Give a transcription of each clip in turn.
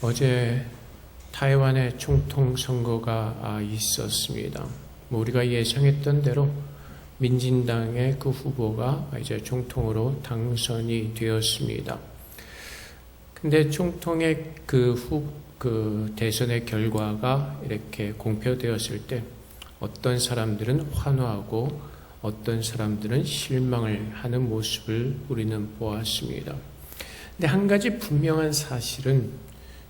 어제 타이완에 총통 선거가 있었습니다. 우리가 예상했던 대로 민진당의 그 후보가 이제 총통으로 당선이 되었습니다. 근데 총통의 그 대선의 결과가 이렇게 공표되었을 때 어떤 사람들은 환호하고 어떤 사람들은 실망을 하는 모습을 우리는 보았습니다. 근데 한 가지 분명한 사실은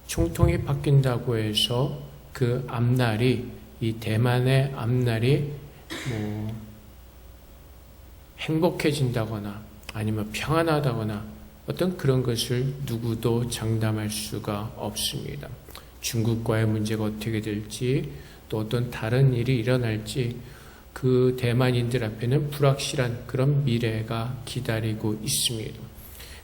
총통이 바뀐다고 해서 그 앞날이, 이 대만의 앞날이 행복해진다거나 아니면 평안하다거나 어떤 그런 것을 누구도 장담할 수가 없습니다. 중국과의 문제가 어떻게 될지, 또 어떤 다른 일이 일어날지 그 대만인들 앞에는 불확실한 그런 미래가 기다리고 있습니다.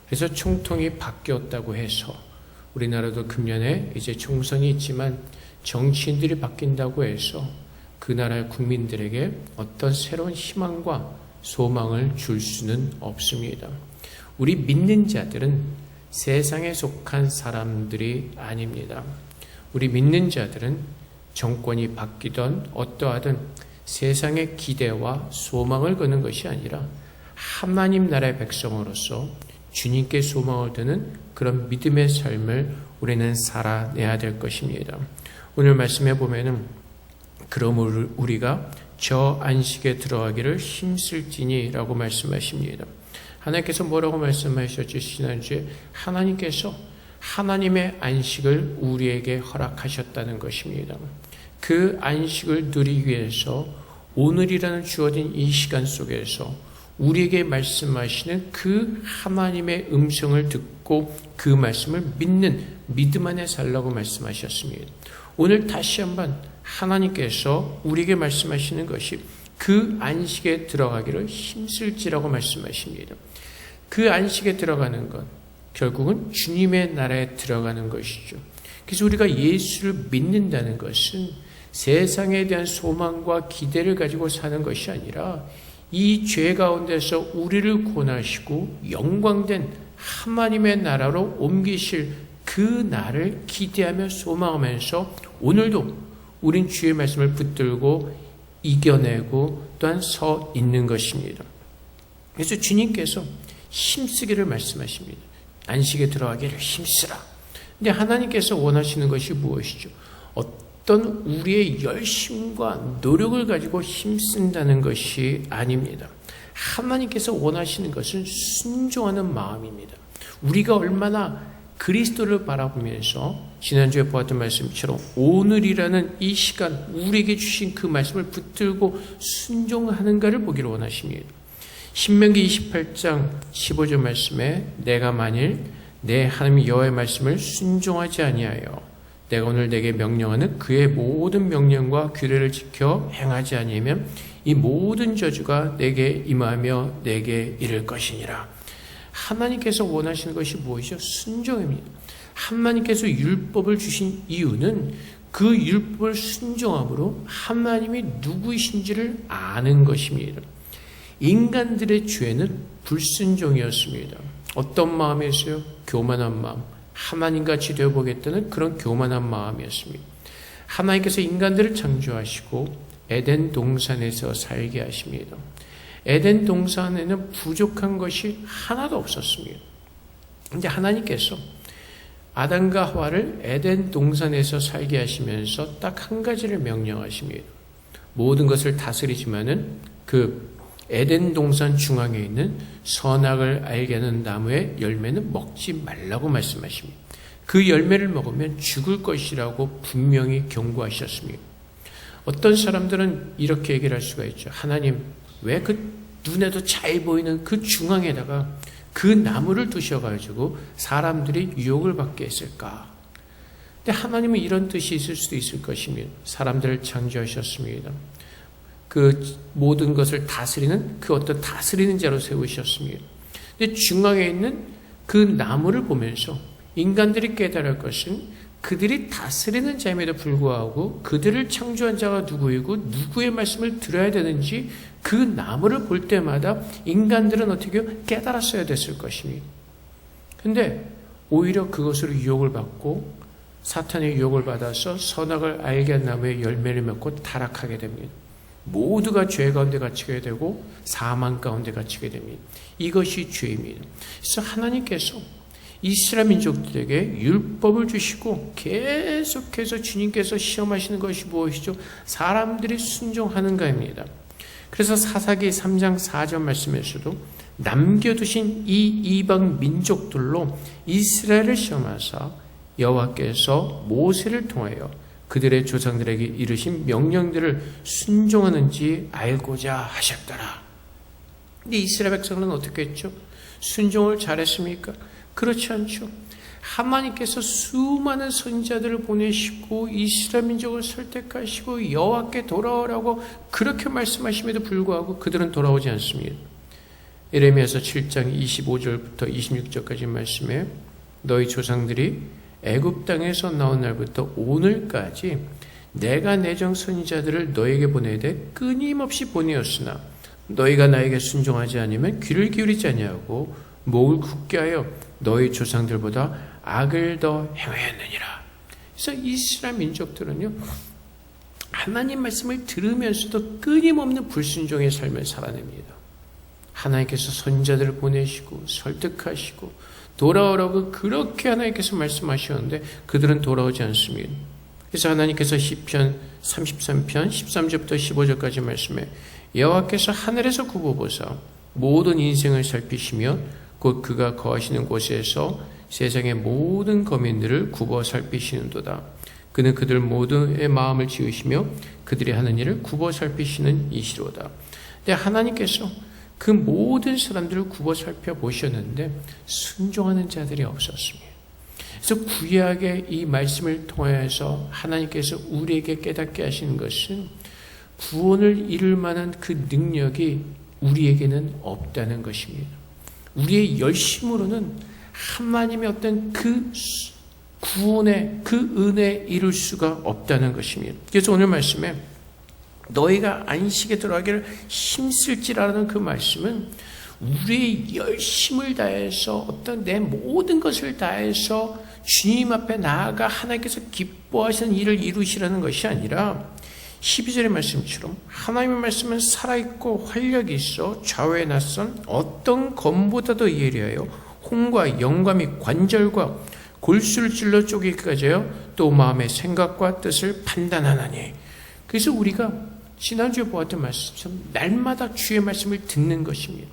그래서 총통이 바뀌었다고 해서 우리나라도 금년에 이제 총선이 있지만 정치인들이 바뀐다고 해서 그 나라의 국민들에게 어떤 새로운 희망과 소망을 줄 수는 없습니다. 우리 믿는 자들은 세상에 속한 사람들이 아닙니다. 우리 믿는 자들은 정권이 바뀌던 어떠하든 세상의 기대와 소망을 거는 것이 아니라 하나님 나라의 백성으로서 주님께 소망을 두는 그런 믿음의 삶을 우리는 살아내야 될 것입니다. 오늘 말씀해 보면은 그럼 우리가 저 안식에 들어가기를 힘쓸지니 라고 말씀하십니다. 하나님께서 뭐라고 말씀하셨죠? 지난주에 하나님께서 하나님의 안식을 우리에게 허락하셨다는 것입니다. 그 안식을 누리기 위해서 오늘이라는 주어진 이 시간 속에서 우리에게 말씀하시는 그 하나님의 음성을 듣고 그 말씀을 믿는 믿음 안에 살라고 말씀하셨습니다. 오늘 다시 한번 하나님께서 우리에게 말씀하시는 것이 그 안식에 들어가기를 힘쓸지라고 말씀하십니다. 그 안식에 들어가는 것, 결국은 주님의 나라에 들어가는 것이죠. 그래서 우리가 예수를 믿는다는 것은 세상에 대한 소망과 기대를 가지고 사는 것이 아니라 이 죄 가운데서 우리를 구원하시고 영광된 하나님의 나라로 옮기실 그 날을 기대하며 소망하면서 오늘도 우린 주의 말씀을 붙들고 이겨내고 또한 서 있는 것입니다. 그래서 주님께서 힘쓰기를 말씀하십니다. 안식에 들어가기를 힘쓰라. 근데 하나님께서 원하시는 것이 무엇이죠? 어떤 우리의 열심과 노력을 가지고 힘쓴다는 것이 아닙니다. 하나님께서 원하시는 것은 순종하는 마음입니다. 우리가 얼마나 그리스도를 바라보면서 지난주에 보았던 말씀처럼 오늘이라는 이 시간 우리에게 주신 그 말씀을 붙들고 순종하는가를 보기를 원하십니다. 신명기 28장 15절 말씀에 내가 만일 내 하나님 여호와의 말씀을 순종하지 아니하여 내가 오늘 내게 명령하는 그의 모든 명령과 규례를 지켜 행하지 아니하면 이 모든 저주가 내게 임하며 내게 이를 것이니라. 하나님께서 원하시는 것이 무엇이죠? 순종입니다. 하나님께서 율법을 주신 이유는 그 율법을 순종함으로 하나님이 누구이신지를 아는 것입니다. 인간들의 죄는 불순종이었습니다. 어떤 마음이었어요? 교만한 마음. 하나님같이 되어보겠다는 그런 교만한 마음이었습니다. 하나님께서 인간들을 창조하시고 에덴 동산에서 살게 하십니다. 에덴 동산에는 부족한 것이 하나도 없었습니다. 근데 하나님께서 아담과 하와를 에덴 동산에서 살게 하시면서 딱 한 가지를 명령하십니다. 모든 것을 다스리지만은 그 에덴 동산 중앙에 있는 선악을 알게 하는 나무의 열매는 먹지 말라고 말씀하십니다. 그 열매를 먹으면 죽을 것이라고 분명히 경고하셨습니다. 어떤 사람들은 이렇게 얘기를 할 수가 있죠. 하나님, 왜 그 눈에도 잘 보이는 그 중앙에다가 그 나무를 두셔가지고 사람들이 유혹을 받게 했을까? 근데 하나님은 이런 뜻이 있을 수도 있을 것입니다. 사람들을 창조하셨습니다. 그 모든 것을 다스리는 그 어떤 다스리는 자로 세우셨습니다. 근데 중앙에 있는 그 나무를 보면서 인간들이 깨달을 것은 그들이 다스리는 자임에도 불구하고 그들을 창조한 자가 누구이고 누구의 말씀을 들어야 되는지 그 나무를 볼 때마다 인간들은 어떻게 깨달았어야 됐을 것입니다. 근데 오히려 그것으로 유혹을 받고 사탄의 유혹을 받아서 선악을 알게 한 나무의 열매를 맺고 타락하게 됩니다. 모두가 죄 가운데 갇히게 되고 사망 가운데 갇히게 됩니다. 이것이 죄입니다. 그래서 하나님께서 이스라엘 민족들에게 율법을 주시고 계속해서 주님께서 시험하시는 것이 무엇이죠? 사람들이 순종하는가입니다. 그래서 사사기 3장 4절 말씀에서도 남겨두신 이 이방 민족들로 이스라엘을 시험하사 여호와께서 모세를 통하여 그들의 조상들에게 이르신 명령들을 순종하는지 알고자 하셨더라. 근데 이스라엘 백성은 어떻게 했죠? 순종을 잘했습니까? 그렇지 않죠. 하나님께서 수많은 선지자들을 보내시고 이스라엘 민족을 설득하시고 여호와께 돌아오라고 그렇게 말씀하심에도 불구하고 그들은 돌아오지 않습니다. 예레미야서 7장 25절부터 26절까지 말씀에 너희 조상들이 애굽 땅에서 나온 날부터 오늘까지 내가 내정 선지자들을 너에게 보내되 끊임없이 보내었으나 너희가 나에게 순종하지 않으면 귀를 기울이지 아니하고 목을 굳게 하여 너희 조상들보다 악을 더 행하였느니라. 그래서 이스라엘 민족들은요, 하나님 말씀을 들으면서도 끊임없는 불순종의 삶을 살아냅니다. 하나님께서 선지자들을 보내시고 설득하시고 돌아오라고 그렇게 하나님께서 말씀하셨는데 그들은 돌아오지 않습니다. 그래서 하나님께서 시편 33편 13절부터 15절까지 말씀에 여호와께서 하늘에서 굽어보사 모든 인생을 살피시며 곧 그가 거하시는 곳에서 세상의 모든 거민들을 굽어 살피시는도다. 그는 그들 모두의 마음을 지으시며 그들이 하는 일을 굽어 살피시는 이시로다. 근데 하나님께서 그 모든 사람들을 굽어 살펴보셨는데 순종하는 자들이 없었습니다. 그래서 구약의 이 말씀을 통해서 하나님께서 우리에게 깨닫게 하시는 것은 구원을 이룰 만한 그 능력이 우리에게는 없다는 것입니다. 우리의 열심으로는 하나님의 어떤 그 구원의 그 은혜에 이룰 수가 없다는 것입니다. 그래서 오늘 말씀에 너희가 안식에 들어가기를 힘쓸지라는 그 말씀은 우리의 열심을 다해서 어떤 내 모든 것을 다해서 주님 앞에 나아가 하나님께서 기뻐하시는 일을 이루시라는 것이 아니라 12절의 말씀처럼 하나님의 말씀은 살아있고 활력이 있어 좌우에 낯선 어떤 검보다도 예리하여 홍과 영과 및 관절과 골수를 찔러 쪼개기까지 하여 또 마음의 생각과 뜻을 판단하나니. 그래서 우리가 지난주에 보았던 말씀처럼 날마다 주의 말씀을 듣는 것입니다.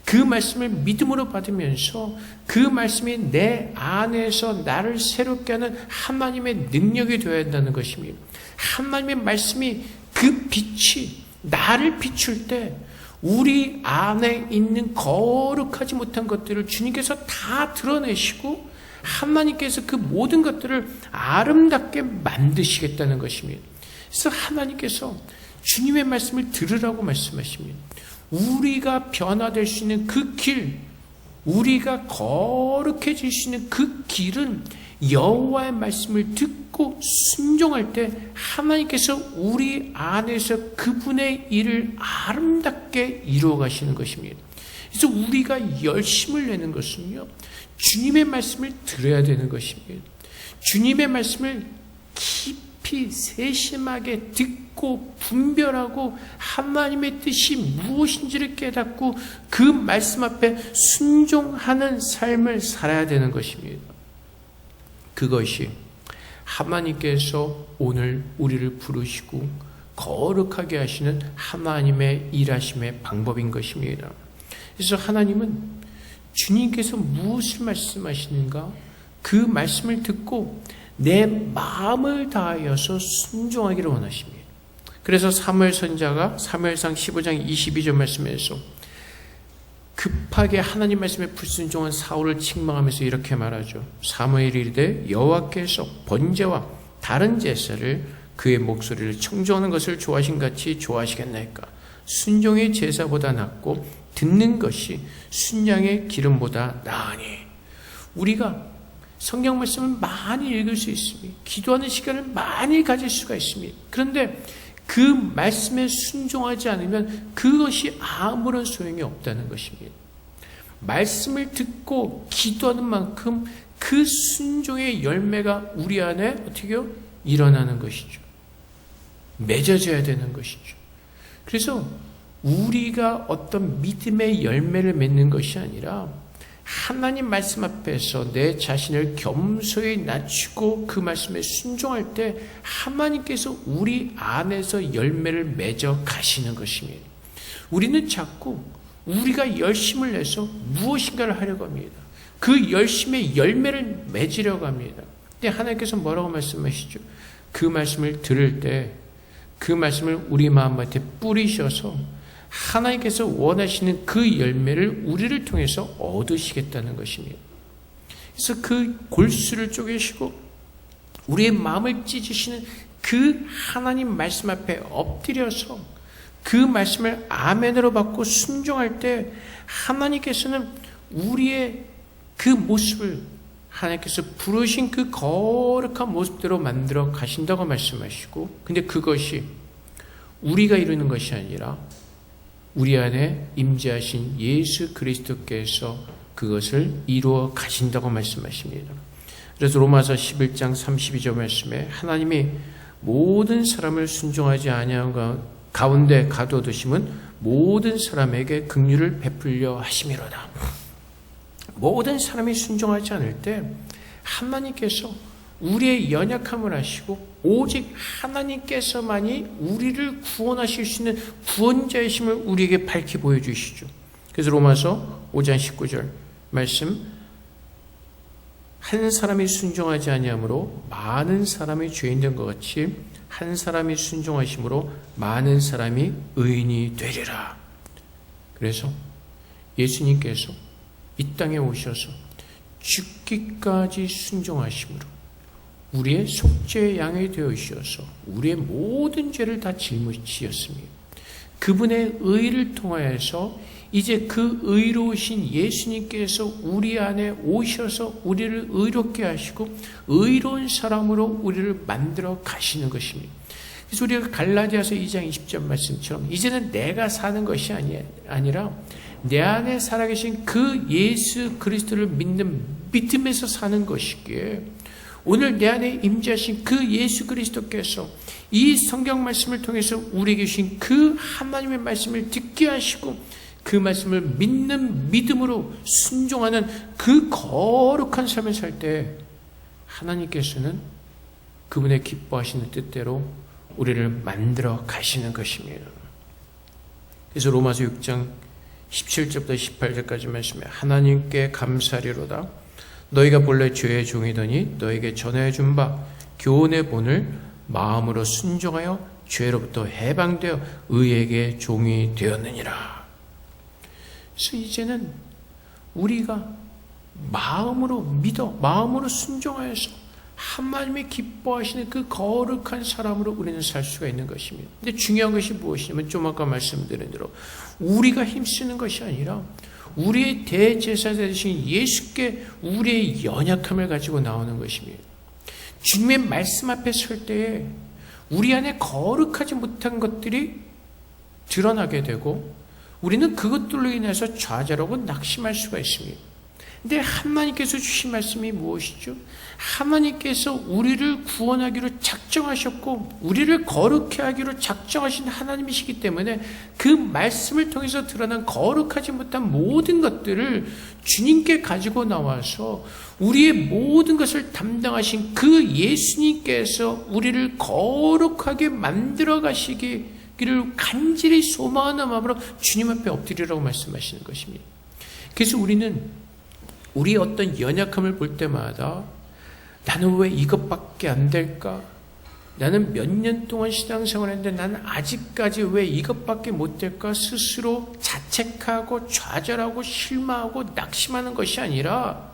그 말씀을 믿음으로 받으면서 그 말씀이 내 안에서 나를 새롭게 하는 하나님의 능력이 되어야 한다는 것입니다. 하나님의 말씀이 그 빛이 나를 비출 때 우리 안에 있는 거룩하지 못한 것들을 주님께서 다 드러내시고 하나님께서 그 모든 것들을 아름답게 만드시겠다는 것입니다. 그래서 하나님께서 주님의 말씀을 들으라고 말씀하십니다. 우리가 변화될 수 있는 그 길, 우리가 거룩해질 수 있는 그 길은 여호와의 말씀을 듣고 순종할 때 하나님께서 우리 안에서 그분의 일을 아름답게 이루어 가시는 것입니다. 그래서 우리가 열심을 내는 것은요, 주님의 말씀을 들어야 되는 것입니다. 주님의 말씀을 깊이 세심하게 듣고 분별하고 하나님의 뜻이 무엇인지를 깨닫고 그 말씀 앞에 순종하는 삶을 살아야 되는 것입니다. 그것이 하나님께서 오늘 우리를 부르시고 거룩하게 하시는 하나님의 일하심의 방법인 것입니다. 그래서 하나님은 주님께서 무엇을 말씀하시는가 그 말씀을 듣고 내 마음을 다하여서 순종하기를 원하십니다. 그래서 사무엘 선지자가 사무엘상 15장 22절 말씀에서 급하게 하나님 말씀에 불순종한 사울을 책망하면서 이렇게 말하죠. 사무엘이 이르되 여호와께서 번제와 다른 제사를 그의 목소리를 청조하는 것을 좋아하신 같이 좋아하시겠나이까. 순종의 제사보다 낫고 듣는 것이 순양의 기름보다 나으니. 우리가 성경 말씀을 많이 읽을 수 있습니다. 기도하는 시간을 많이 가질 수가 있습니다. 그런데 그 말씀에 순종하지 않으면 그것이 아무런 소용이 없다는 것입니다. 말씀을 듣고 기도하는 만큼 그 순종의 열매가 우리 안에 어떻게요? 일어나는 것이죠. 맺어져야 되는 것이죠. 그래서 우리가 어떤 믿음의 열매를 맺는 것이 아니라 하나님 말씀 앞에서 내 자신을 겸손히 낮추고 그 말씀에 순종할 때 하나님께서 우리 안에서 열매를 맺어 가시는 것입니다. 우리는 자꾸 우리가 열심을 내서 무엇인가를 하려고 합니다. 그 열심의 열매를 맺으려고 합니다. 근데 하나님께서 뭐라고 말씀하시죠? 그 말씀을 들을 때 그 말씀을 우리 마음한테 뿌리셔서 하나님께서 원하시는 그 열매를 우리를 통해서 얻으시겠다는 것입니다. 그래서 그 골수를 쪼개시고 우리의 마음을 찢으시는 그 하나님 말씀 앞에 엎드려서 그 말씀을 아멘으로 받고 순종할 때 하나님께서는 우리의 그 모습을 하나님께서 부르신 그 거룩한 모습대로 만들어 가신다고 말씀하시고, 근데 그것이 우리가 이루는 것이 아니라 우리 안에 임재하신 예수 그리스도께서 그것을 이루어 가신다고 말씀하십니다. 그래서 로마서 11장 32절 말씀에 하나님이 모든 사람을 순종하지 아니한 가운데 가둬두심은 모든 사람에게 긍휼을 베풀려 하심이로다. 모든 사람이 순종하지 않을 때 하나님께서 우리의 연약함을 아시고 오직 하나님께서만이 우리를 구원하실 수 있는 구원자이심을 우리에게 밝히 보여주시죠. 그래서 로마서 5장 19절 말씀, 한 사람이 순종하지 아니함으로 많은 사람이 죄인된 것 같이 한 사람이 순종하심으로 많은 사람이 의인이 되리라. 그래서 예수님께서 이 땅에 오셔서 죽기까지 순종하심으로 우리의 속죄의 양이 되어 주셔서 우리의 모든 죄를 다 짊어지셨습니다. 그분의 의를 통하여서 이제 그 의로우신 예수님께서 우리 안에 오셔서 우리를 의롭게 하시고 의로운 사람으로 우리를 만들어 가시는 것입니다. 그래서 우리가 갈라디아서 2장 20절 말씀처럼 이제는 내가 사는 것이 아니라 내 안에 살아계신 그 예수 그리스도를 믿는 믿음에서 사는 것이기에 오늘 내 안에 임재하신 그 예수 그리스도께서 이 성경 말씀을 통해서 우리에게 주신 그 하나님의 말씀을 듣게 하시고 그 말씀을 믿는 믿음으로 순종하는 그 거룩한 삶을 살 때 하나님께서는 그분의 기뻐하시는 뜻대로 우리를 만들어 가시는 것입니다. 그래서 로마서 6장 17절부터 18절까지 말씀에 하나님께 감사리로다. 너희가 본래 죄의 종이더니 너에게 전해준 바 교훈의 본을 마음으로 순종하여 죄로부터 해방되어 의에게 종이 되었느니라. 그래서 이제는 우리가 마음으로 믿어 마음으로 순종하여서 하나님이 기뻐하시는 그 거룩한 사람으로 우리는 살 수가 있는 것입니다. 근데 중요한 것이 무엇이냐면 좀 아까 말씀드린 대로 우리가 힘쓰는 것이 아니라 우리의 대제사장 되신 예수께 우리의 연약함을 가지고 나오는 것입니다. 주님의 말씀 앞에 설 때에 우리 안에 거룩하지 못한 것들이 드러나게 되고 우리는 그것들로 인해서 좌절하고 낙심할 수가 있습니다. 근데 하나님께서 주신 말씀이 무엇이죠? 하나님께서 우리를 구원하기로 작정하셨고 우리를 거룩해 하기로 작정하신 하나님이시기 때문에 그 말씀을 통해서 드러난 거룩하지 못한 모든 것들을 주님께 가지고 나와서 우리의 모든 것을 담당하신 그 예수님께서 우리를 거룩하게 만들어 가시기를 간절히 소망하는 마음으로 주님 앞에 엎드리라고 말씀하시는 것입니다. 그래서 우리는 우리의 어떤 연약함을 볼 때마다 나는 왜 이것밖에 안 될까? 나는 몇 년 동안 신앙생활을 했는데 나는 아직까지 왜 이것밖에 못 될까? 스스로 자책하고 좌절하고 실망하고 낙심하는 것이 아니라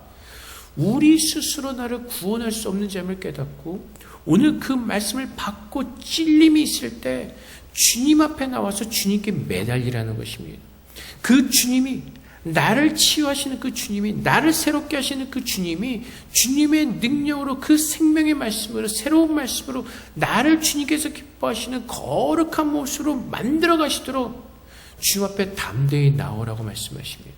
우리 스스로 나를 구원할 수 없는 점을 깨닫고 오늘 그 말씀을 받고 찔림이 있을 때 주님 앞에 나와서 주님께 매달리라는 것입니다. 그 주님이 나를 치유하시는 그 주님이 나를 새롭게 하시는 그 주님이 주님의 능력으로 그 생명의 말씀으로 새로운 말씀으로 나를 주님께서 기뻐하시는 거룩한 모습으로 만들어 가시도록 주 앞에 담대히 나오라고 말씀하십니다.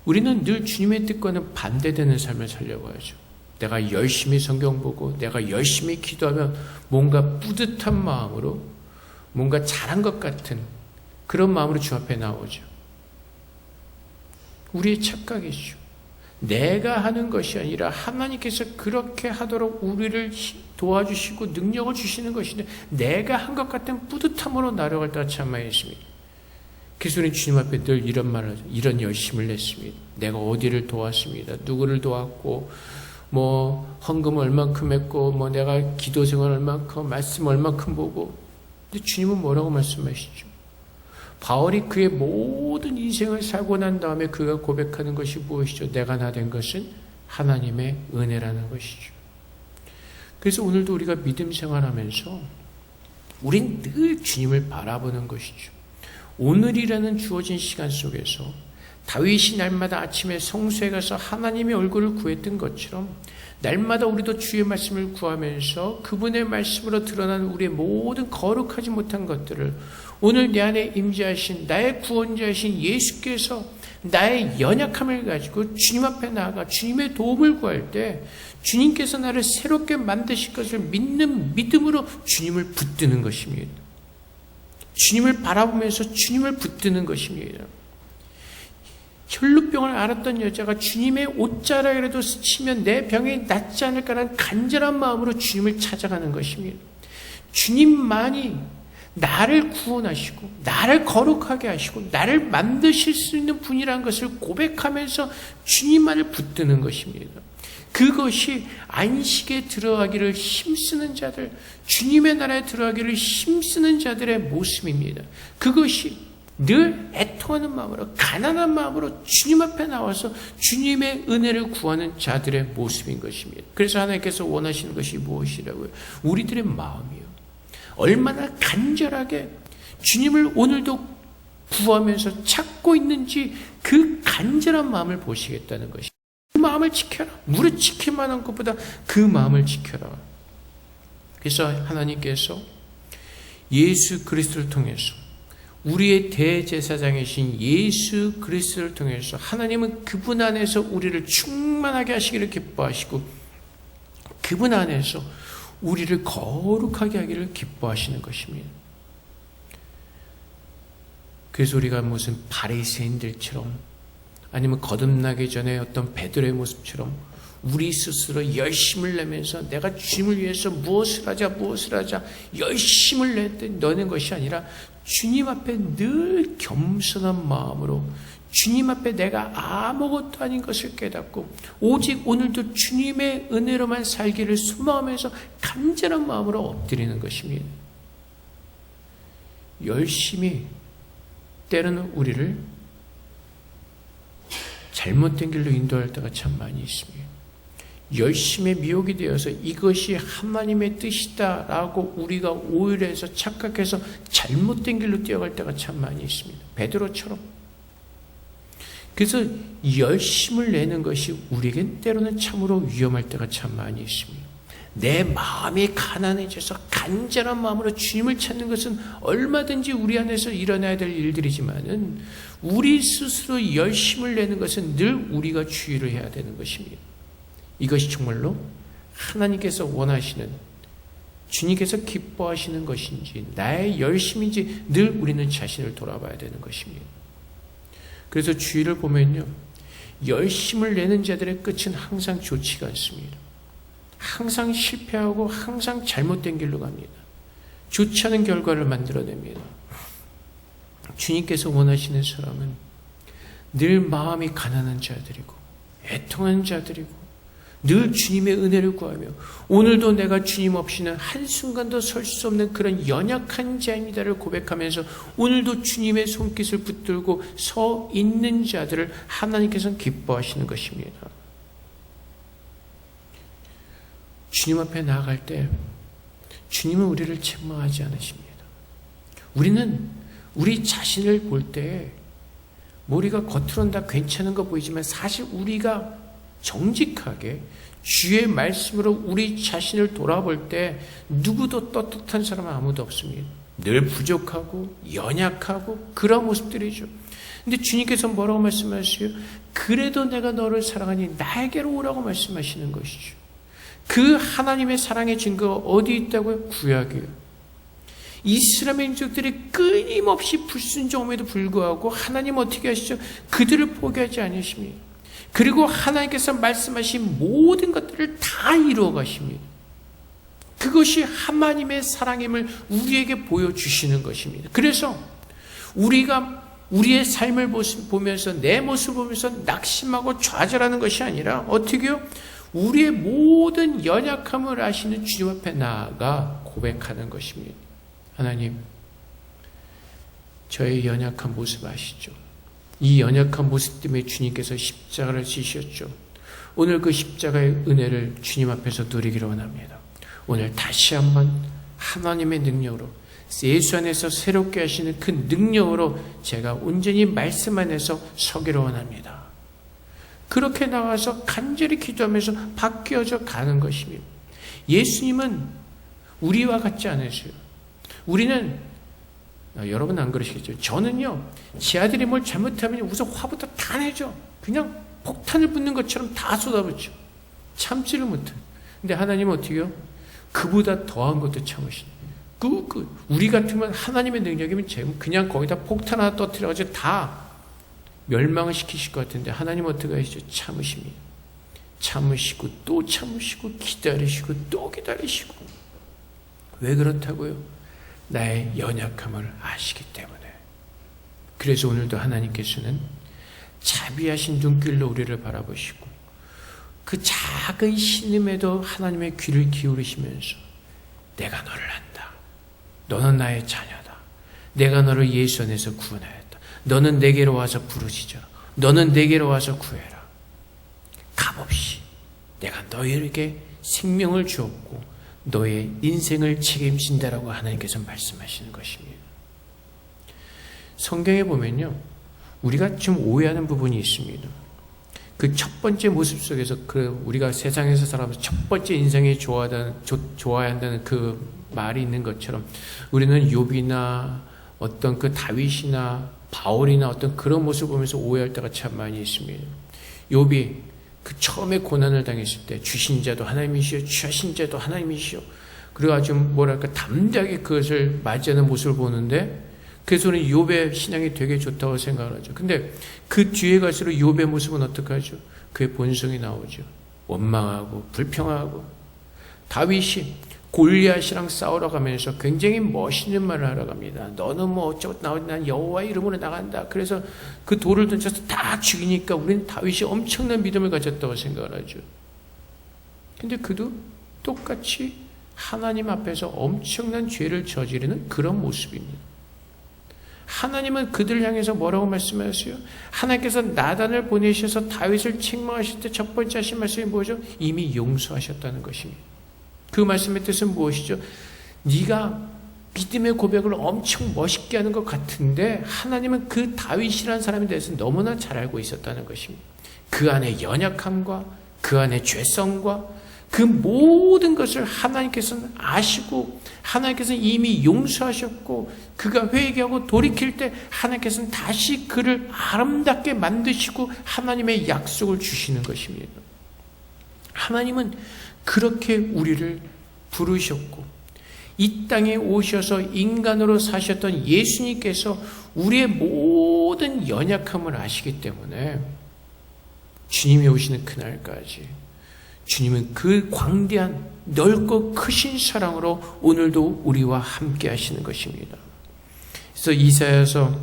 우리는 늘 주님의 뜻과는 반대되는 삶을 살려고 하죠. 내가 열심히 성경 보고 내가 열심히 기도하면 뭔가 뿌듯한 마음으로 뭔가 잘한 것 같은 그런 마음으로 주 앞에 나오죠. 우리의 착각이죠. 내가 하는 것이 아니라 하나님께서 그렇게 하도록 우리를 도와주시고 능력을 주시는 것인데 내가 한 것 같은 뿌듯함으로 나아갈 때가 참 많이 있습니다. 그래서 우리는 주님 앞에 늘 이런 말을 하죠. 이런 열심을 냈습니다. 내가 어디를 도왔습니다. 누구를 도왔고 헌금 얼만큼 했고 내가 기도 생활 얼만큼 말씀 얼만큼 보고. 근데 주님은 뭐라고 말씀하시죠? 바울이 그의 모든 인생을 살고 난 다음에 그가 고백하는 것이 무엇이죠? 내가 나 된 것은 하나님의 은혜라는 것이죠. 그래서 오늘도 우리가 믿음 생활하면서 우린 늘 주님을 바라보는 것이죠. 오늘이라는 주어진 시간 속에서 다윗이 날마다 아침에 성소에 가서 하나님의 얼굴을 구했던 것처럼 날마다 우리도 주의 말씀을 구하면서 그분의 말씀으로 드러난 우리의 모든 거룩하지 못한 것들을 오늘 내 안에 임재하신 나의 구원자이신 예수께서 나의 연약함을 가지고 주님 앞에 나아가 주님의 도움을 구할 때 주님께서 나를 새롭게 만드실 것을 믿는 믿음으로 주님을 붙드는 것입니다. 주님을 바라보면서 주님을 붙드는 것입니다. 혈루병을 앓았던 여자가 주님의 옷자락이라도 스치면 내 병이 낫지 않을까라는 간절한 마음으로 주님을 찾아가는 것입니다. 주님만이 나를 구원하시고 나를 거룩하게 하시고 나를 만드실 수 있는 분이라는 것을 고백하면서 주님만을 붙드는 것입니다. 그것이 안식에 들어가기를 힘쓰는 자들, 주님의 나라에 들어가기를 힘쓰는 자들의 모습입니다. 그것이 늘 애통하는 마음으로 가난한 마음으로 주님 앞에 나와서 주님의 은혜를 구하는 자들의 모습인 것입니다. 그래서 하나님께서 원하시는 것이 무엇이라고요? 우리들의 마음이요. 얼마나 간절하게 주님을 오늘도 구하면서 찾고 있는지 그 간절한 마음을 보시겠다는 것입니다. 그 마음을 지켜라. 무릇 지킬 만한 것보다 그 마음을 지켜라. 그래서 하나님께서 예수 그리스도를 통해서 우리의 대제사장이신 예수 그리스도를 통해서 하나님은 그분 안에서 우리를 충만하게 하시기를 기뻐하시고 그분 안에서 우리를 거룩하게 하기를 기뻐하시는 것입니다. 그래서 우리가 무슨 바리새인들처럼 아니면 거듭나기 전에 어떤 베드로의 모습처럼 우리 스스로 열심을 내면서 내가 주님을 위해서 무엇을 하자 열심을 내는 것이 아니라 주님 앞에 늘 겸손한 마음으로 주님 앞에 내가 아무것도 아닌 것을 깨닫고 오직 오늘도 주님의 은혜로만 살기를 소망하면서 간절한 마음으로 엎드리는 것입니다. 열심히 때로는 우리를 잘못된 길로 인도할 때가 참 많이 있습니다. 열심의 미혹이 되어서 이것이 하나님의 뜻이다라고 우리가 오해해서 착각해서 잘못된 길로 뛰어갈 때가 참 많이 있습니다. 베드로처럼. 그래서 열심을 내는 것이 우리에겐 때로는 참으로 위험할 때가 참 많이 있습니다. 내 마음이 가난해져서 간절한 마음으로 주님을 찾는 것은 얼마든지 우리 안에서 일어나야 될 일들이지만은 우리 스스로 열심을 내는 것은 늘 우리가 주의를 해야 되는 것입니다. 이것이 정말로 하나님께서 원하시는 주님께서 기뻐하시는 것인지 나의 열심인지 늘 우리는 자신을 돌아봐야 되는 것입니다. 그래서 주의를 보면요, 열심을 내는 자들의 끝은 항상 좋지가 않습니다. 항상 실패하고 항상 잘못된 길로 갑니다. 좋지 않은 결과를 만들어냅니다. 주님께서 원하시는 사람은 늘 마음이 가난한 자들이고 애통한 자들이고 늘 주님의 은혜를 구하며 오늘도 내가 주님 없이는 한순간도 설 수 없는 그런 연약한 자입니다를 고백하면서 오늘도 주님의 손깃을 붙들고 서 있는 자들을 하나님께서는 기뻐하시는 것입니다. 주님 앞에 나아갈 때 주님은 우리를 책망하지 않으십니다. 우리는 우리 자신을 볼 때 우리가 겉으로는 다 괜찮은 거 보이지만 사실 우리가 정직하게 주의 말씀으로 우리 자신을 돌아볼 때 누구도 떳떳한 사람은 아무도 없습니다. 늘 부족하고 연약하고 그런 모습들이죠. 근데 주님께서 뭐라고 말씀하세요? 그래도 내가 너를 사랑하니 나에게로 오라고 말씀하시는 것이죠. 그 하나님의 사랑의 증거가 어디 있다고요? 구약이에요. 이스라엘 민족들이 끊임없이 불순종함에도 불구하고 하나님 어떻게 하시죠? 그들을 포기하지 않으십니다. 그리고 하나님께서 말씀하신 모든 것들을 다 이루어 가십니다. 그것이 하나님의 사랑임을 우리에게 보여주시는 것입니다. 그래서 우리가 우리의 삶을 보면서 내 모습을 보면서 낙심하고 좌절하는 것이 아니라 어떻게요? 우리의 모든 연약함을 아시는 주님 앞에 나아가 고백하는 것입니다. 하나님, 저의 연약한 모습 아시죠? 이 연약한 모습 때문에 주님께서 십자가를 지셨죠. 오늘 그 십자가의 은혜를 주님 앞에서 누리기를 원합니다. 오늘 다시 한번 하나님의 능력으로 예수 안에서 새롭게 하시는 그 능력으로 제가 온전히 말씀 안에서 서기를 원합니다. 그렇게 나와서 간절히 기도하면서 바뀌어져 가는 것입니다. 예수님은 우리와 같지 않으세요. 우리는 여러분 안 그러시겠죠? 저는요, 제 아들이 뭘 잘못하면 우선 화부터 다 내죠. 그냥 폭탄을 붓는 것처럼 다 쏟아붓죠. 참지를 못해요. 근데 하나님은 어떻게 해요? 그보다 더한 것도 참으시네. 우리 같으면 하나님의 능력이면 그냥 거기다 폭탄 하나 터뜨려가지고 다 멸망을 시키실 것 같은데 하나님은 어떻게 하시죠? 참으십니다. 참으시고 또 참으시고 기다리시고 또 기다리시고. 왜 그렇다고요? 나의 연약함을 아시기 때문에. 그래서 오늘도 하나님께서는 자비하신 눈길로 우리를 바라보시고 그 작은 신음에도 하나님의 귀를 기울이시면서 내가 너를 안다. 너는 나의 자녀다. 내가 너를 예수 안에서 구원하였다. 너는 내게로 와서 부르짖어라. 너는 내게로 와서 구해라. 값없이 내가 너희에게 생명을 주었고 너의 인생을 책임진다라고 하나님께서 말씀하시는 것입니다. 성경에 보면요, 우리가 좀 오해하는 부분이 있습니다. 그 첫 번째 모습 속에서 우리가 세상에서 살아가면서 첫 번째 인생에 좋아야 한다는 그 말이 있는 것처럼 우리는 욥이나 어떤 그 다윗이나 바울이나 어떤 그런 모습을 보면서 오해할 때가 참 많이 있습니다. 욥이 그 처음에 고난을 당했을 때 주신 자도 하나님이시오, 취하신 자도 하나님이시오. 그리고 아주 뭐랄까 담대하게 그것을 맞이하는 모습을 보는데 그래서 우리는 욥의 신앙이 되게 좋다고 생각을 하죠. 근데 그 뒤에 갈수록 욥의 모습은 어떻게 하죠? 그의 본성이 나오죠. 원망하고 불평하고. 다윗이 골리앗이랑 싸우러 가면서 굉장히 멋있는 말을 하러 갑니다. 너는 뭐 어쩌고 난 여호와의 이름으로 나간다. 그래서 그 돌을 던져서 다 죽이니까 우리는 다윗이 엄청난 믿음을 가졌다고 생각을 하죠. 근데 그도 똑같이 하나님 앞에서 엄청난 죄를 저지르는 그런 모습입니다. 하나님은 그들을 향해서 뭐라고 말씀하세요? 하나님께서 나단을 보내셔서 다윗을 책망하실 때 첫 번째 하신 말씀이 뭐죠? 이미 용서하셨다는 것입니다. 그 말씀의 뜻은 무엇이죠? 네가 믿음의 고백을 엄청 멋있게 하는 것 같은데 하나님은 그 다윗이라는 사람에 대해서 너무나 잘 알고 있었다는 것입니다. 그 안에 연약함과 그 안에 죄성과 그 모든 것을 하나님께서는 아시고 하나님께서는 이미 용서하셨고 그가 회개하고 돌이킬 때 하나님께서는 다시 그를 아름답게 만드시고 하나님의 약속을 주시는 것입니다. 하나님은 그렇게 우리를 부르셨고 이 땅에 오셔서 인간으로 사셨던 예수님께서 우리의 모든 연약함을 아시기 때문에 주님이 오시는 그날까지 주님은 그 광대한 넓고 크신 사랑으로 오늘도 우리와 함께 하시는 것입니다. 그래서 이사야서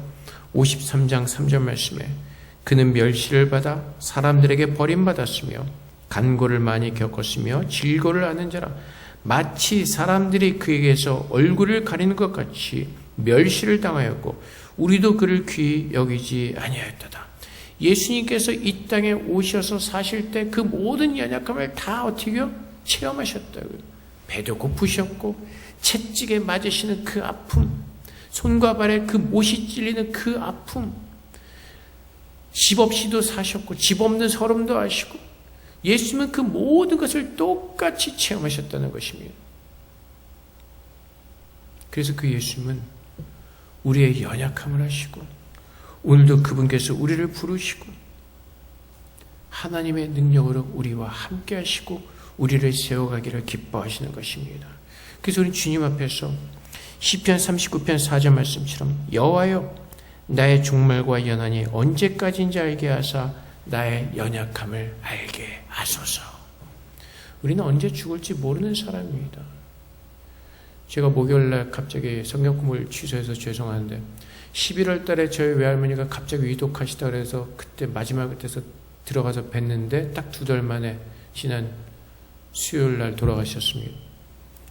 53장 3절 말씀에 그는 멸시를 받아 사람들에게 버림받았으며 간고를 많이 겪었으며 질고를 아는 자라 마치 사람들이 그에게서 얼굴을 가리는 것 같이 멸시를 당하였고 우리도 그를 귀히 여기지 아니하였도다. 예수님께서 이 땅에 오셔서 사실 때 그 모든 연약함을 다 어떻게요? 체험하셨다고요. 배도 고프셨고 채찍에 맞으시는 그 아픔, 손과 발에 그 못이 찔리는 그 아픔, 집 없이도 사셨고 집 없는 서름도 아시고 예수님은 그 모든 것을 똑같이 체험하셨다는 것입니다. 그래서 그 예수님은 우리의 연약함을 아시고 오늘도 그분께서 우리를 부르시고 하나님의 능력으로 우리와 함께 하시고 우리를 세워가기를 기뻐하시는 것입니다. 그래서 우리 주님 앞에서 시편 39편 4절 말씀처럼 여호와여 나의 종말과 연한이 언제까지인지 알게 하사 나의 연약함을 알게 하소서. 우리는 언제 죽을지 모르는 사람입니다. 제가 목요일날 갑자기 성경 공부를 취소해서 죄송한데 11월 달에 저희 외할머니가 갑자기 위독하시다 그래서 그때 마지막 때서 들어가서 뵀는데 딱 2달 만에 지난 수요일날 돌아가셨습니다.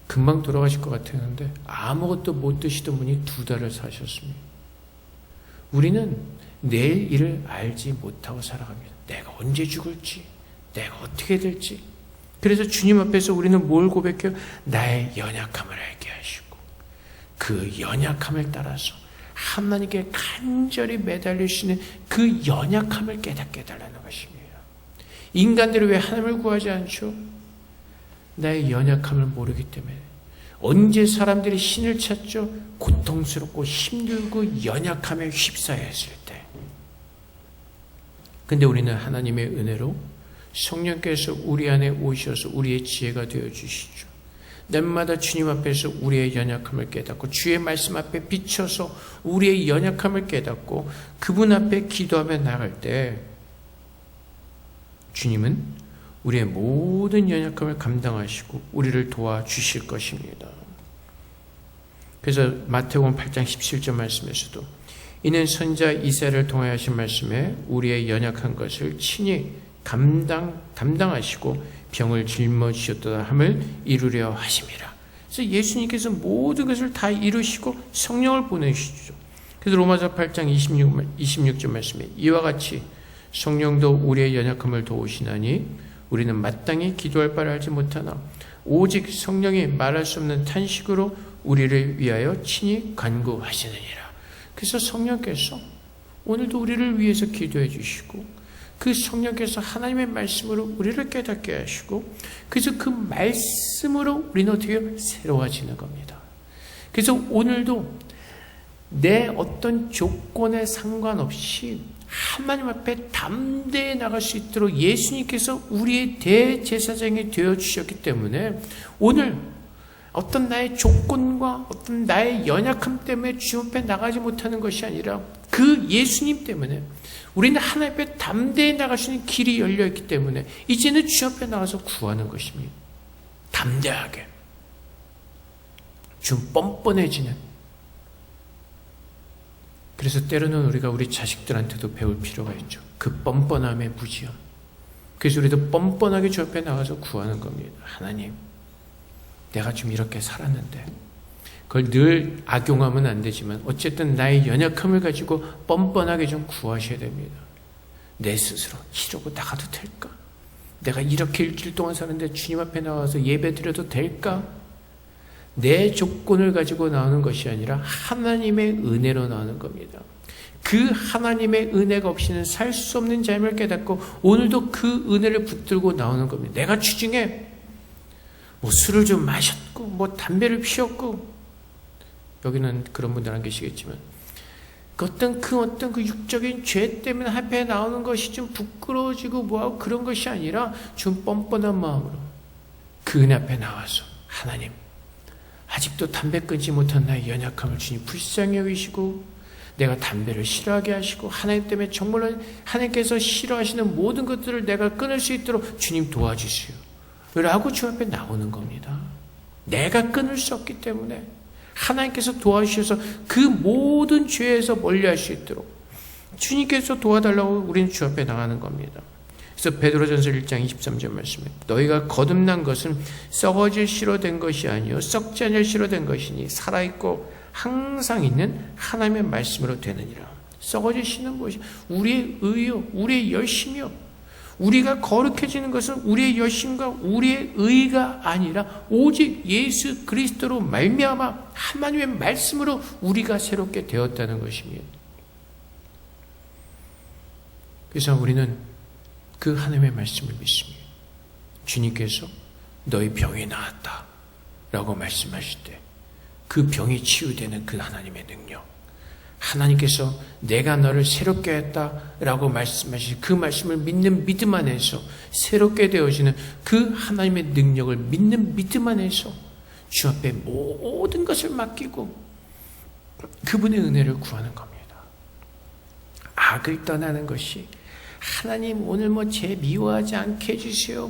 금방 돌아가실 것 같았는데 아무것도 못 드시던 분이 2달을 사셨습니다. 우리는 내일 일을 알지 못하고 살아갑니다. 내가 언제 죽을지, 내가 어떻게 될지. 그래서 주님 앞에서 우리는 뭘 고백해요? 나의 연약함을 알게 하시고 그 연약함을 따라서 하나님께 간절히 매달릴 수 있는 그 연약함을 깨닫게 해달라는 것입니다. 인간들이 왜 하나님을 구하지 않죠? 나의 연약함을 모르기 때문에. 언제 사람들이 신을 찾죠? 고통스럽고 힘들고 연약함에 휩싸였을 때. 근데 우리는 하나님의 은혜로 성령께서 우리 안에 오셔서 우리의 지혜가 되어주시죠. 날마다 주님 앞에서 우리의 연약함을 깨닫고 주의 말씀 앞에 비춰서 우리의 연약함을 깨닫고 그분 앞에 기도하며 나갈 때 주님은 우리의 모든 연약함을 감당하시고 우리를 도와주실 것입니다. 그래서 마태복음 8장 17절 말씀에서도 이는 선지자 이사야를 통하여 하신 말씀에 우리의 연약한 것을 친히 담당하시고 병을 짊어지셨도다 함을 이루려 하심이라. 그래서 예수님께서 모든 것을 다 이루시고 성령을 보내주시죠. 그래서 로마서 8장 26절 말씀에 이와 같이 성령도 우리의 연약함을 도우시나니 우리는 마땅히 기도할 바를 알지 못하나 오직 성령이 말할 수 없는 탄식으로 우리를 위하여 친히 간구하시느니라. 그래서 성령께서 오늘도 우리를 위해서 기도해 주시고 그 성령께서 하나님의 말씀으로 우리를 깨닫게 하시고 그래서 그 말씀으로 우리는 어떻게 새로워지는 겁니다. 그래서 오늘도 내 어떤 조건에 상관없이 하나님 앞에 담대히 나갈 수 있도록 예수님께서 우리의 대제사장이 되어주셨기 때문에 오늘 어떤 나의 조건과 어떤 나의 연약함 때문에 주님 앞에 나가지 못하는 것이 아니라 그 예수님 때문에 우리는 하나님 앞에 담대히 나갈 수 있는 길이 열려있기 때문에 이제는 주님 앞에 나가서 구하는 것입니다. 담대하게 좀 뻔뻔해지는. 그래서 때로는 우리가 우리 자식들한테도 배울 필요가 있죠. 그 뻔뻔함의 무지함. 그래서 우리도 뻔뻔하게 주 앞에 나가서 구하는 겁니다. 하나님, 내가 좀 이렇게 살았는데 그걸 늘 악용하면 안 되지만 어쨌든 나의 연약함을 가지고 뻔뻔하게 좀 구하셔야 됩니다. 내 스스로 이러고 나가도 될까? 내가 이렇게 일주일 동안 사는데 주님 앞에 나와서 예배 드려도 될까? 내 조건을 가지고 나오는 것이 아니라 하나님의 은혜로 나오는 겁니다. 그 하나님의 은혜가 없이는 살 수 없는 삶을 깨닫고 오늘도 그 은혜를 붙들고 나오는 겁니다. 내가 주중에 뭐 술을 좀 마셨고 뭐 담배를 피웠고 여기는 그런 분들 안 계시겠지만 어떤 그 육적인 죄 때문에 앞에 나오는 것이 좀 부끄러워지고 뭐하고 그런 것이 아니라 좀 뻔뻔한 마음으로 그 은혜 앞에 나와서 하나님 아직도 담배 끊지 못한 나의 연약함을 주님 불쌍히 여기시고 내가 담배를 싫어하게 하시고 하나님 때문에 정말로 하나님께서 싫어하시는 모든 것들을 내가 끊을 수 있도록 주님 도와주세요 라고 주 앞에 나오는 겁니다. 내가 끊을 수 없기 때문에 하나님께서 도와주셔서 그 모든 죄에서 멀리할 수 있도록 주님께서 도와달라고 우리는 주 앞에 나가는 겁니다. 그래서 베드로전서 1장 23절 말씀에 너희가 거듭난 것은 썩어질 씨로 된 것이 아니요 썩지 않을 씨로 된 것이니 살아있고 항상 있는 하나님의 말씀으로 되느니라. 썩어질 씨는 무엇이? 우리의 의요, 우리의 열심이요. 우리가 거룩해지는 것은 우리의 열심과 우리의 의가 아니라 오직 예수 그리스도로 말미암아 하나님의 말씀으로 우리가 새롭게 되었다는 것입니다. 그래서 우리는 그 하나님의 말씀을 믿습니다. 주님께서 너희 병이 나았다 라고 말씀하실 때 그 병이 치유되는 그 하나님의 능력, 하나님께서 내가 너를 새롭게 했다라고 말씀하신 그 말씀을 믿는 믿음 안에서 새롭게 되어지는 그 하나님의 능력을 믿는 믿음 안에서 주 앞에 모든 것을 맡기고 그분의 은혜를 구하는 겁니다. 악을 떠나는 것이 하나님 오늘 제 미워하지 않게 해주세요.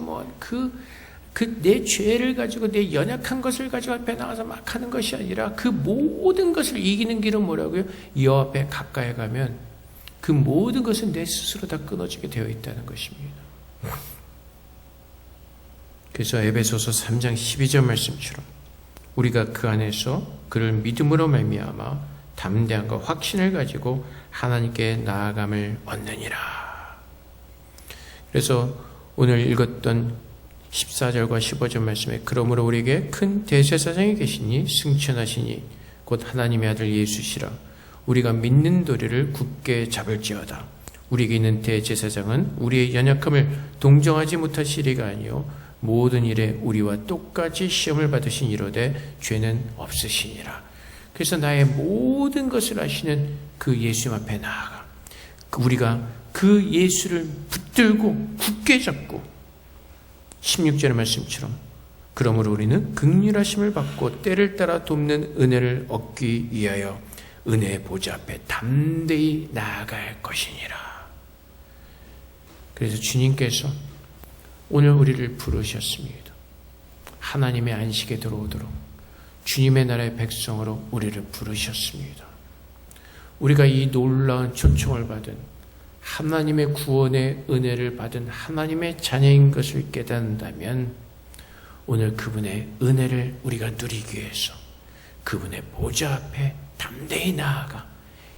내 죄를 가지고 내 연약한 것을 가지고 앞에 나가서 막 하는 것이 아니라 그 모든 것을 이기는 길은 뭐라고요? 여호와 앞에 가까이 가면 그 모든 것은 내 스스로 다 끊어지게 되어 있다는 것입니다. 그래서 에베소서 3장 12절 말씀처럼 우리가 그 안에서 그를 믿음으로 말미암아 담대함과 확신을 가지고 하나님께 나아감을 얻느니라. 그래서 오늘 읽었던 14절과 15절 말씀에 그러므로 우리에게 큰 대제사장이 계시니 승천하시니 곧 하나님의 아들 예수시라. 우리가 믿는 도리를 굳게 잡을지어다. 우리에게 있는 대제사장은 우리의 연약함을 동정하지 못하시리가 아니요 모든 일에 우리와 똑같이 시험을 받으신 이로되 죄는 없으시니라. 그래서 나의 모든 것을 아시는 그 예수 앞에 나아가 우리가 그 예수를 붙들고 굳게 잡고 16절의 말씀처럼 그러므로 우리는 긍휼하심을 받고 때를 따라 돕는 은혜를 얻기 위하여 은혜의 보좌 앞에 담대히 나아갈 것이니라. 그래서 주님께서 오늘 우리를 부르셨습니다. 하나님의 안식에 들어오도록 주님의 나라의 백성으로 우리를 부르셨습니다. 우리가 이 놀라운 초청을 받은 하나님의 구원의 은혜를 받은 하나님의 자녀인 것을 깨닫는다면 오늘 그분의 은혜를 우리가 누리기 위해서 그분의 보좌 앞에 담대히 나아가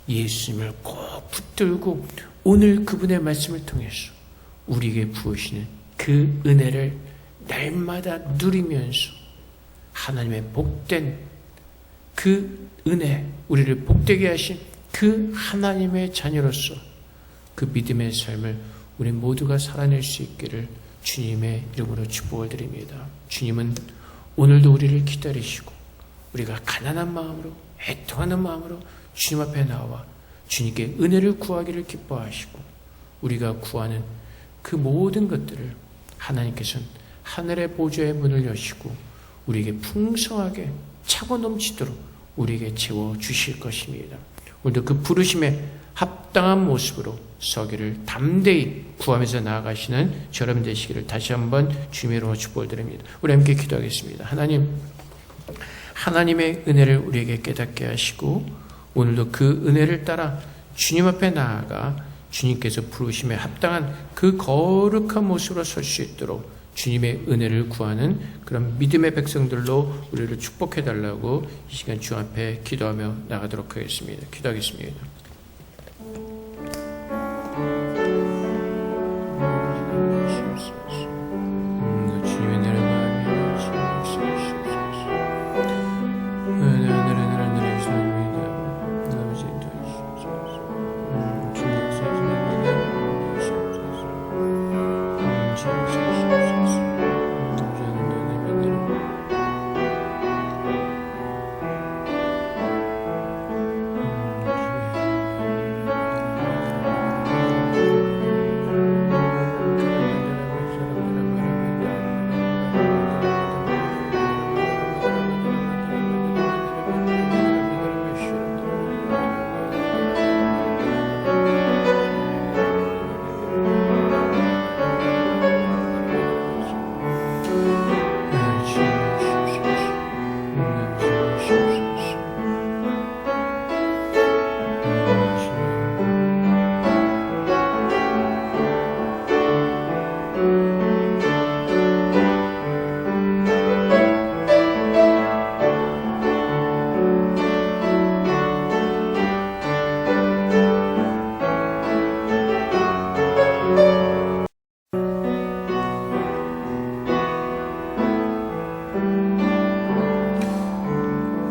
예수님을 꼭 붙들고 오늘 그분의 말씀을 통해서 우리에게 부으시는 그 은혜를 날마다 누리면서 하나님의 복된 그 은혜, 우리를 복되게 하신 그 하나님의 자녀로서 그 믿음의 삶을 우리 모두가 살아낼 수 있기를 주님의 이름으로 축복을 드립니다. 주님은 오늘도 우리를 기다리시고 우리가 가난한 마음으로 애통하는 마음으로 주님 앞에 나와 주님께 은혜를 구하기를 기뻐하시고 우리가 구하는 그 모든 것들을 하나님께서는 하늘의 보좌의 문을 여시고 우리에게 풍성하게 차고 넘치도록 우리에게 채워주실 것입니다. 오늘도 그 부르심에 합당한 모습으로 서기를 담대히 구하면서 나아가시는 저럼 되시기를 다시 한번 주님의 이름으로 축복을 드립니다. 우리 함께 기도하겠습니다. 하나님, 하나님의 은혜를 우리에게 깨닫게 하시고 오늘도 그 은혜를 따라 주님 앞에 나아가 주님께서 부르심에 합당한 그 거룩한 모습으로 설 수 있도록 주님의 은혜를 구하는 그런 믿음의 백성들로 우리를 축복해달라고 이 시간 주 앞에 기도하며 나가도록 하겠습니다. 기도하겠습니다.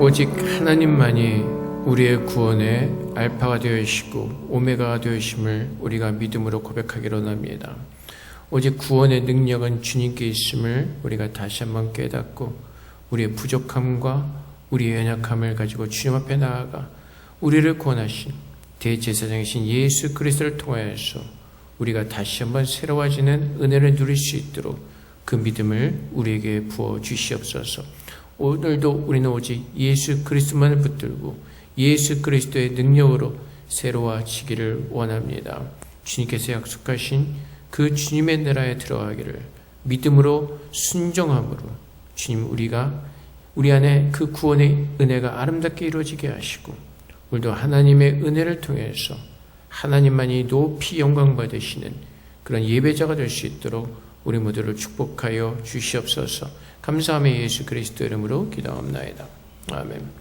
오직 하나님만이 우리의 구원의 알파가 되어 계시고 오메가가 되어 계심을 우리가 믿음으로 고백하기로 합니다. 오직 구원의 능력은 주님께 있음을 우리가 다시 한번 깨닫고 우리의 부족함과 우리의 연약함을 가지고 주님 앞에 나아가 우리를 구원하신 대제사장이신 예수 그리스도를 통하여서 우리가 다시 한번 새로워지는 은혜를 누릴 수 있도록 그 믿음을 우리에게 부어 주시옵소서. 오늘도 우리는 오직 예수 그리스도만을 붙들고 예수 그리스도의 능력으로 새로워지기를 원합니다. 주님께서 약속하신 그 주님의 나라에 들어가기를 믿음으로 순종함으로 주님 우리 안에 그 구원의 은혜가 아름답게 이루어지게 하시고 오늘도 하나님의 은혜를 통해서 하나님만이 높이 영광 받으시는 그런 예배자가 될 수 있도록 우리 모두를 축복하여 주시옵소서. 감사하며 예수 그리스도 이름으로 기도합나이다. 아멘.